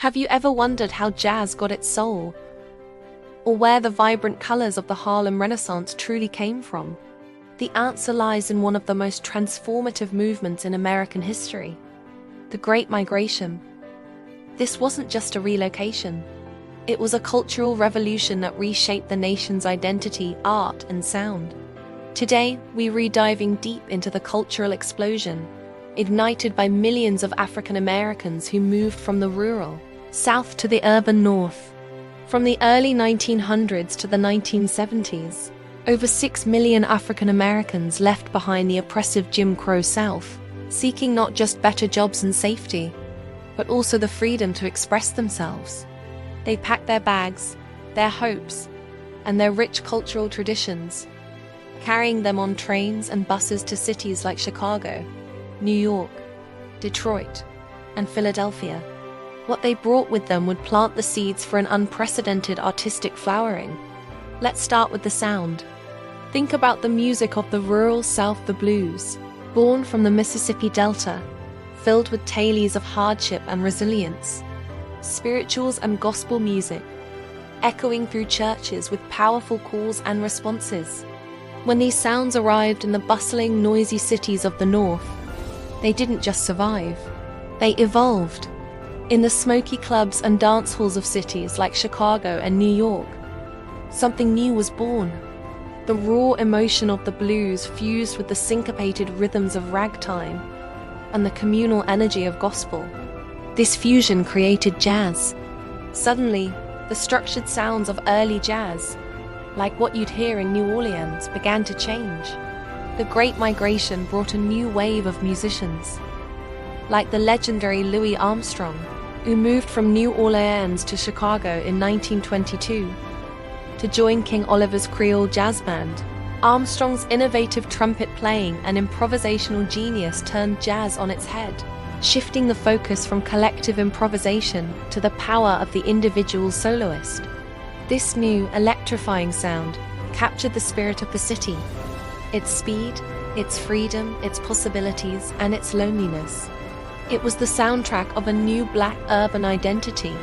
Have you ever wondered how jazz got its soul? Or where the vibrant colors of the Harlem Renaissance truly came from? The answer lies in one of the most transformative movements in American history, the Great Migration. This wasn't just a relocation. It was a cultural revolution that reshaped the nation's identity, art, and sound. Today, we're diving deep into the cultural explosion, ignited by millions of African Americans who moved from the rural South to the urban North. From the early 1900s to the 1970s, over 6 million African Americans left behind the oppressive Jim Crow South, seeking not just better jobs and safety, but also the freedom to express themselves. They packed their bags, their hopes, and their rich cultural traditions, carrying them on trains and buses to cities like Chicago, New York, Detroit, and Philadelphia. What they brought with them would plant the seeds for an unprecedented artistic flowering. Let's start with the sound. Think about the music of the rural South, the blues, born from the Mississippi Delta, filled with tales of hardship and resilience. Spirituals and gospel music, echoing through churches with powerful calls and responses. When these sounds arrived in the bustling, noisy cities of the North, they didn't just survive, they evolved. In the smoky clubs and dance halls of cities like Chicago and New York, something new was born. The raw emotion of the blues fused with the syncopated rhythms of ragtime and the communal energy of gospel. This fusion created jazz. Suddenly, the structured sounds of early jazz, like what you'd hear in New Orleans, began to change. The Great Migration brought a new wave of musicians, like the legendary Louis Armstrong, who moved from New Orleans to Chicago in 1922 to join King Oliver's Creole Jazz Band. Armstrong's innovative trumpet playing and improvisational genius turned jazz on its head, shifting the focus from collective improvisation to the power of the individual soloist. This new, electrifying sound captured the spirit of the city, its speed, its freedom, its possibilities, and its loneliness. It was the soundtrack of a new black urban identity.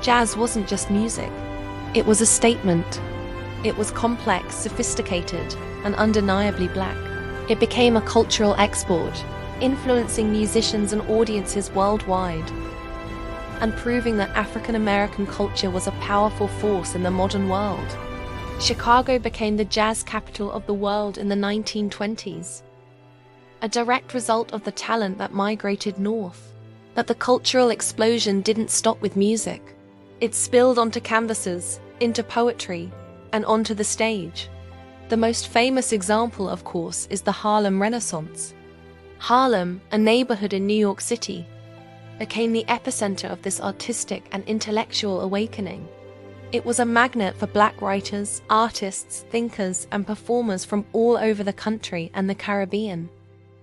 Jazz wasn't just music. It was a statement. It was complex, sophisticated, and undeniably black. It became a cultural export, influencing musicians and audiences worldwide, and proving that African American culture was a powerful force in the modern world. Chicago became the jazz capital of the world in the 1920s, a direct result of the talent that migrated north. But the cultural explosion didn't stop with music. It spilled onto canvases, into poetry, and onto the stage. The most famous example, of course, is the Harlem Renaissance. Harlem, a neighborhood in New York City, became the epicenter of this artistic and intellectual awakening. It was a magnet for black writers, artists, thinkers, and performers from all over the country and the Caribbean.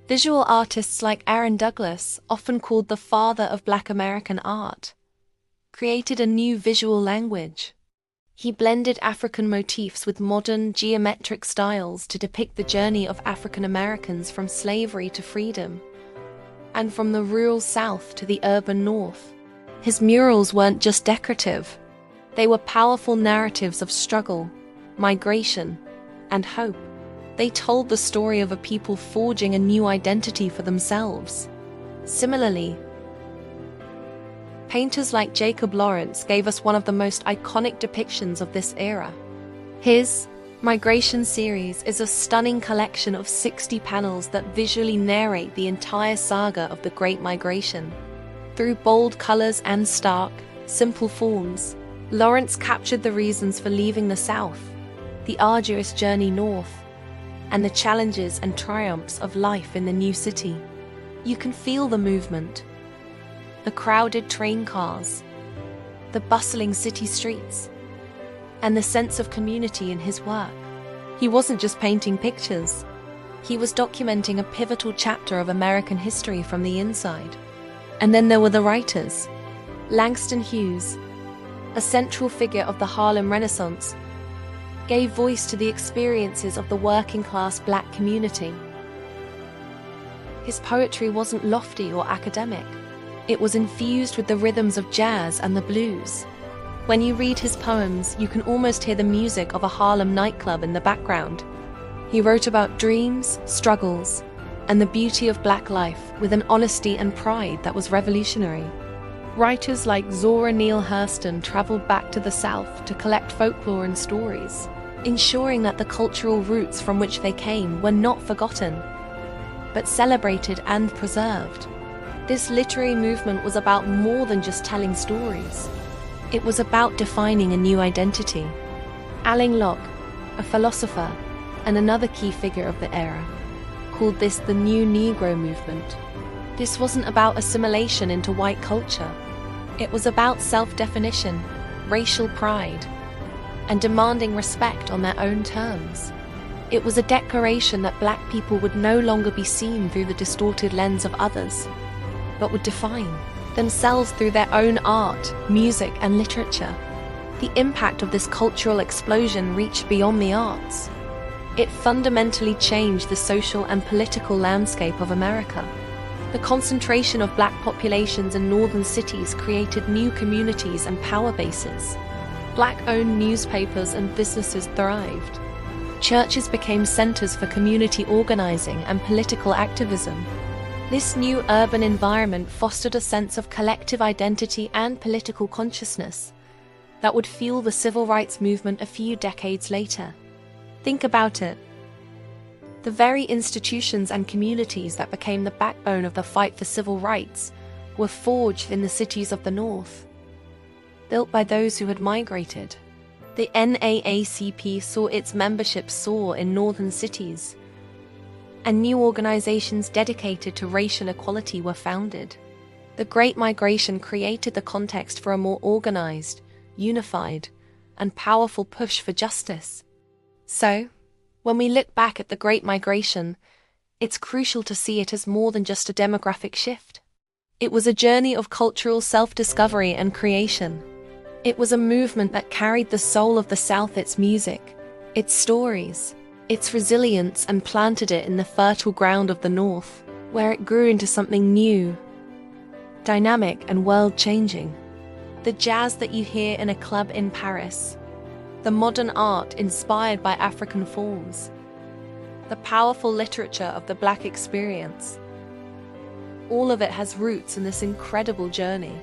Visual artists like Aaron Douglas, often called the father of Black American art, created a new visual language. He blended African motifs with modern, geometric styles to depict the journey of African Americans from slavery to freedom, and from the rural South to the urban North. His murals weren't just decorative. They were powerful narratives of struggle, migration, and hope. They told the story of a people forging a new identity for themselves. Similarly, painters like Jacob Lawrence gave us one of the most iconic depictions of this era. His Migration series is a stunning collection of 60 panels that visually narrate the entire saga of the Great Migration. Through bold colors and stark, simple forms, Lawrence captured the reasons for leaving the South, the arduous journey north, and the challenges and triumphs of life in the new city. You can feel the movement, the crowded train cars, the bustling city streets, and the sense of community in his work. He wasn't just painting pictures. He was documenting a pivotal chapter of American history from the inside. And then there were the writers. Langston Hughes, a central figure of the Harlem Renaissance, gave voice to the experiences of the working-class black community. His poetry wasn't lofty or academic. It was infused with the rhythms of jazz and the blues. When you read his poems, you can almost hear the music of a Harlem nightclub in the background. He wrote about dreams, struggles, and the beauty of black life with an honesty and pride that was revolutionary. Writers like Zora Neale Hurston traveled back to the South to collect folklore and stories, ensuring that the cultural roots from which they came were not forgotten, but celebrated and preserved. This literary movement was about more than just telling stories. It was about defining a new identity. Alain Locke, a philosopher and another key figure of the era, called this the New Negro movement. This wasn't about assimilation into white culture. It was about self-definition, racial pride, and demanding respect on their own terms. It was a declaration that black people would no longer be seen through the distorted lens of others, but would define themselves through their own art, music, and literature. The impact of this cultural explosion reached beyond the arts. It fundamentally changed the social and political landscape of America. The concentration of black populations in northern cities created new communities and power bases. Black-owned newspapers and businesses thrived. Churches became centers for community organizing and political activism. This new urban environment fostered a sense of collective identity and political consciousness that would fuel the civil rights movement a few decades later. Think about it. The very institutions and communities that became the backbone of the fight for civil rights were forged in the cities of the North, built by those who had migrated. The NAACP saw its membership soar in northern cities, and new organizations dedicated to racial equality were founded. The Great Migration created the context for a more organized, unified, and powerful push for justice. So, when we look back at the Great Migration, it's crucial to see it as more than just a demographic shift. It was a journey of cultural self-discovery and creation. It was a movement that carried the soul of the South, its music, its stories, its resilience, and planted it in the fertile ground of the North, where it grew into something new, dynamic, and world-changing. The jazz that you hear in a club in Paris, the modern art inspired by African forms, the powerful literature of the Black experience, all of it has roots in this incredible journey.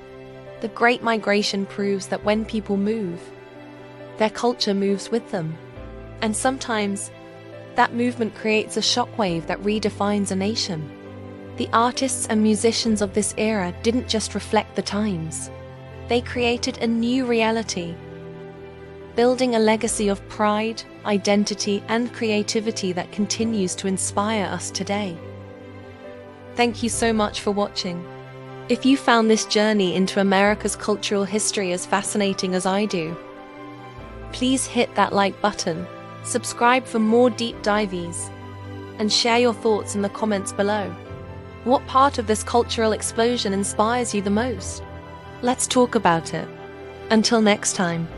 The Great Migration proves that when people move, their culture moves with them. And sometimes, that movement creates a shockwave that redefines a nation. The artists and musicians of this era didn't just reflect the times. They created a new reality, building a legacy of pride, identity, and creativity that continues to inspire us today. Thank you so much for watching. If you found this journey into America's cultural history as fascinating as I do, please hit that like button, subscribe for more deep dives, and share your thoughts in the comments below. What part of this cultural explosion inspires you the most? Let's talk about it. Until next time.